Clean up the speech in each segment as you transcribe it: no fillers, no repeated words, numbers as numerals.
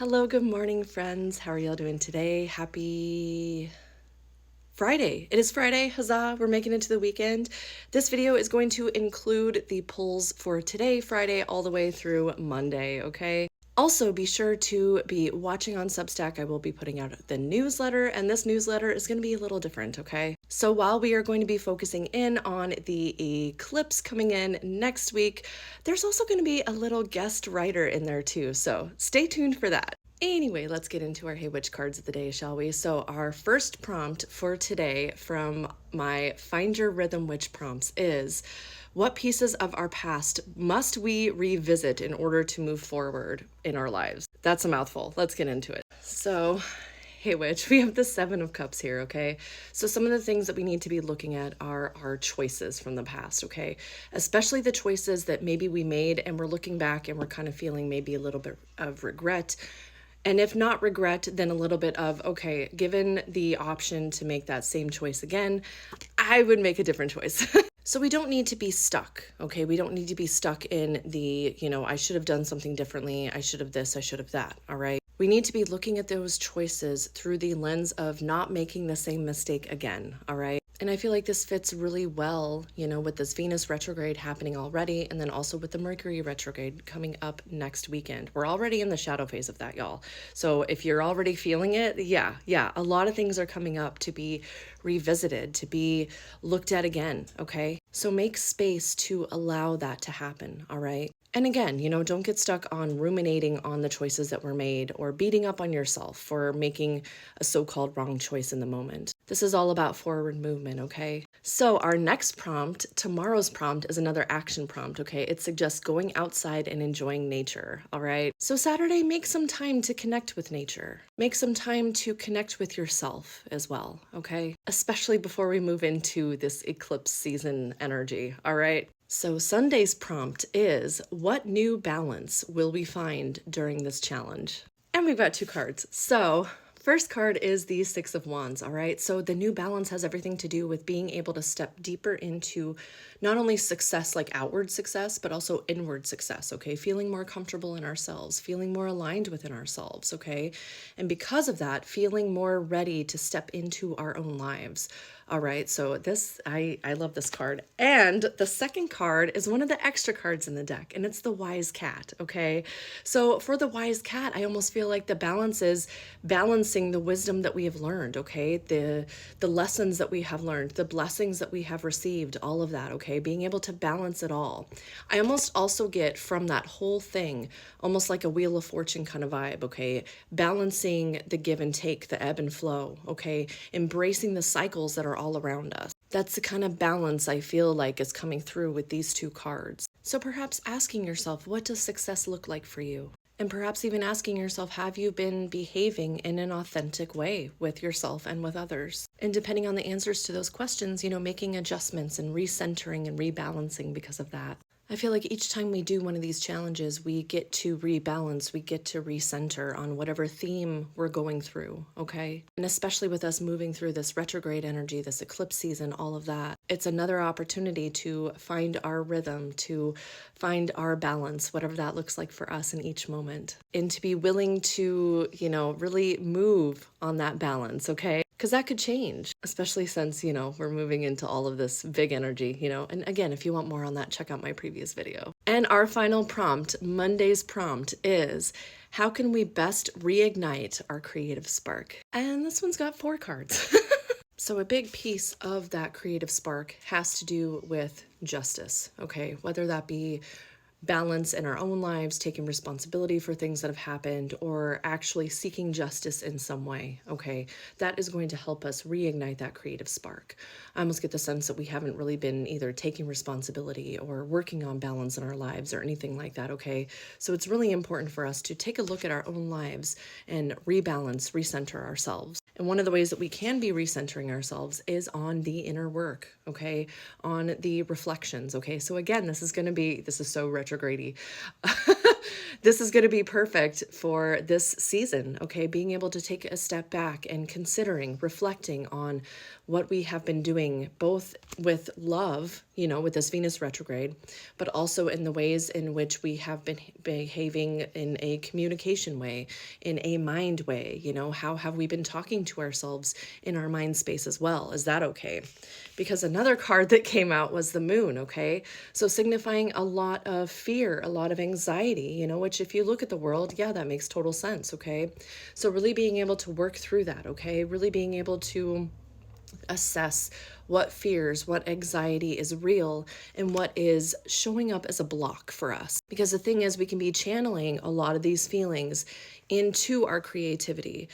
Hello, good morning, friends. How are y'all doing today? Happy Friday. It is Friday. Huzzah. We're making it to the weekend. This video is going to include the polls for today, Friday, all the way through Monday, okay? Also, be sure to be watching on Substack. I will be putting out the newsletter, and this newsletter is going to be a little different, okay? So while we are going to be focusing in on the eclipse coming in next week, there's also going to be a little guest writer in there too, so stay tuned for that. Anyway, let's get into our Hey Witch cards of the day, shall we? So our first prompt for today from my Find Your Rhythm Witch prompts is, what pieces of our past must we revisit in order to move forward in our lives? That's a mouthful. Let's get into it. So, hey witch, we have the Seven of Cups here, okay? So some of the things that we need to be looking at are our choices from the past, okay? Especially the choices that maybe we made and we're looking back and we're kind of feeling maybe a little bit of regret. And if not regret, then a little bit of, okay, given the option to make that same choice again, I would make a different choice. So we don't need to be stuck, okay? We don't need to be stuck in the, I should have done something differently. I should have this, I should have that, all right? We need to be looking at those choices through the lens of not making the same mistake again, all right? And I feel like this fits really well, with this Venus retrograde happening already, and then also with the Mercury retrograde coming up next weekend. We're already in the shadow phase of that, y'all. So if you're already feeling it, yeah, a lot of things are coming up to be revisited, to be looked at again, okay? So make space to allow that to happen, all right? And again, don't get stuck on ruminating on the choices that were made or beating up on yourself for making a so-called wrong choice in the moment. This is all about forward movement, okay? So our next prompt, tomorrow's prompt, is another action prompt, okay? It suggests going outside and enjoying nature, all right? So Saturday, make some time to connect with nature. Make some time to connect with yourself as well, okay? Especially before we move into this eclipse season energy, all right? So Sunday's prompt is, what new balance will we find during this challenge? And we've got two cards. So first card is the Six of Wands, all right? So the new balance has everything to do with being able to step deeper into not only success, like outward success, but also inward success, okay? Feeling more comfortable in ourselves, feeling more aligned within ourselves, okay? And because of that, feeling more ready to step into our own lives. All right, so I love this card. And the second card is one of the extra cards in the deck, and it's the Wise Cat, okay? So for the Wise Cat, I almost feel like the balance is balancing the wisdom that we have learned, okay? The lessons that we have learned, the blessings that we have received, all of that, okay? Being able to balance it all. I almost also get from that whole thing, almost like a Wheel of Fortune kind of vibe, okay? Balancing the give and take, the ebb and flow, okay? Embracing the cycles that are all around us. That's the kind of balance I feel like is coming through with these two cards. So perhaps asking yourself, what does success look like for you? And perhaps even asking yourself, have you been behaving in an authentic way with yourself and with others? And depending on the answers to those questions, making adjustments and recentering and rebalancing because of that. I feel like each time we do one of these challenges, we get to rebalance, we get to recenter on whatever theme we're going through, okay? And especially with us moving through this retrograde energy, this eclipse season, all of that, it's another opportunity to find our rhythm, to find our balance, whatever that looks like for us in each moment. And to be willing to, really move on that balance, okay? Because that could change, especially since, we're moving into all of this big energy, And again, if you want more on that, check out my previous video. And our final prompt, Monday's prompt, is, how can we best reignite our creative spark? And this one's got 4 cards. So a big piece of that creative spark has to do with justice, okay? Whether that be balance in our own lives, taking responsibility for things that have happened, or actually seeking justice in some way, okay? That is going to help us reignite that creative spark. I almost get the sense that we haven't really been either taking responsibility or working on balance in our lives or anything like that, okay? So it's really important for us to take a look at our own lives and rebalance, recenter ourselves. And one of the ways that we can be recentering ourselves is on the inner work, okay? On the reflections, okay? So again, this is so retrograde-y. This is going to be perfect for this season, okay? Being able to take a step back and considering, reflecting on what we have been doing, both with love, you know, with this Venus retrograde, but also in the ways in which we have been behaving in a communication way, in a mind way. You know, how have we been talking to ourselves in our mind space as well? Is that okay? Because another card that came out was the moon, okay? So signifying a lot of fear, a lot of anxiety, you know, which if you look at the world, yeah, that makes total sense, okay? So really being able to work through that, okay? Really being able to assess what fears, what anxiety is real, and what is showing up as a block for us. Because the thing is, we can be channeling a lot of these feelings into our creativity,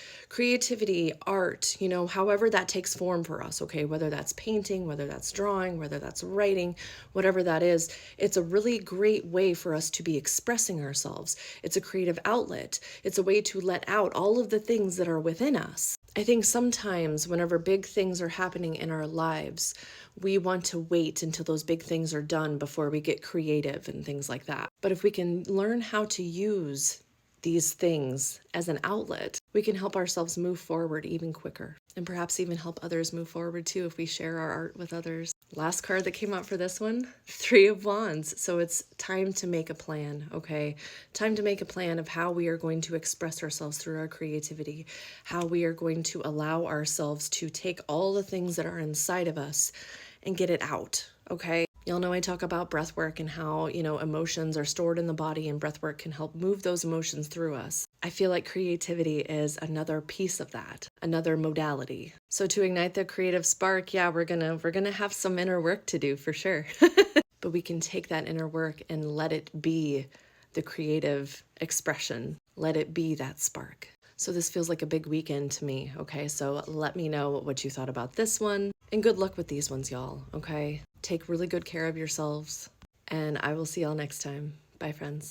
art, you know, however that takes form for us, okay? Whether that's painting, whether that's drawing, whether that's writing, whatever that is, it's a really great way for us to be expressing ourselves. It's a creative outlet. It's a way to let out all of the things that are within us. I think sometimes whenever big things are happening in our lives, we want to wait until those big things are done before we get creative and things like that. But if we can learn how to use these things as an outlet, we can help ourselves move forward even quicker, and perhaps even help others move forward too if we share our art with others. Last card that came out for this one, Three of Wands. So it's time to make a plan, okay? Time to make a plan of how we are going to express ourselves through our creativity, how we are going to allow ourselves to take all the things that are inside of us and get it out, okay? Y'all know I talk about breath work and how, you know, emotions are stored in the body and breath work can help move those emotions through us. I feel like creativity is another piece of that, another modality. So to ignite the creative spark, yeah, we're gonna have some inner work to do for sure. But we can take that inner work and let it be the creative expression. Let it be that spark. So this feels like a big weekend to me, okay? So let me know what you thought about this one. And good luck with these ones, y'all, okay? Take really good care of yourselves. And I will see y'all next time. Bye, friends.